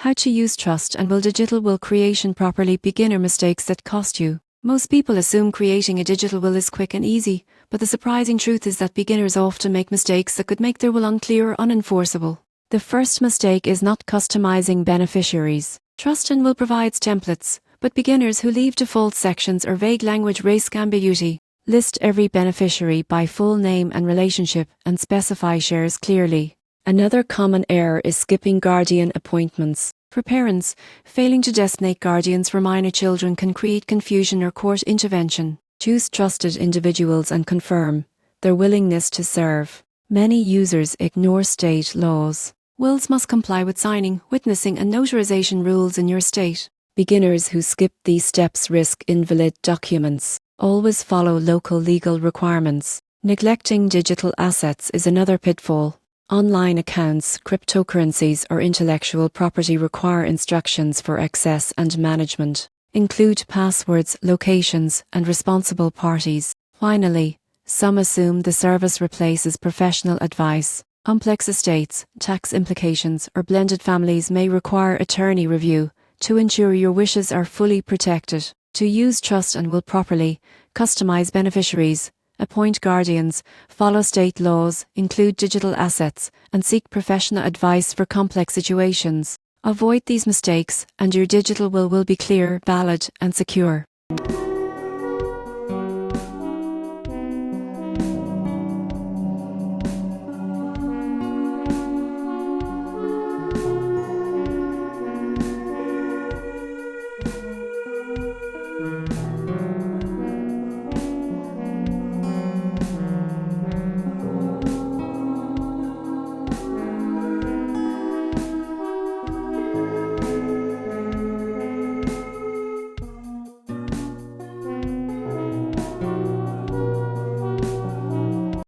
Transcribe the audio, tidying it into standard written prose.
How to use trust and will digital will creation properly. Beginner mistakes that cost you. Most people assume creating a digital will is quick and easy, but the surprising truth is that beginners often make mistakes that could make their will unclear or unenforceable. The first mistake is not customizing beneficiaries. Trust and will provides templates, but beginners who leave default sections or vague language risk ambiguity. List every beneficiary by full name and relationship and specify shares clearly. Another common error is skipping guardian appointments. For parents, failing to designate guardians for minor children can create confusion or court intervention. Choose trusted individuals and confirm their willingness to serve. Many users ignore state laws. Wills must comply with signing, witnessing and notarization rules in your state. Beginners who skip these steps risk invalid documents. Always follow local legal requirements. Neglecting digital assets is another pitfall. Online accounts, cryptocurrencies or intellectual property require instructions for access and management. Include passwords, locations, and responsible parties. Finally, some assume the service replaces professional advice. Complex estates, tax implications, or blended families may require attorney review to ensure your wishes are fully protected. To use trust and will properly, customize beneficiaries, appoint guardians, follow state laws, include digital assets, and seek professional advice for complex situations. Avoid these mistakes, and your digital will be clear, valid, and secure.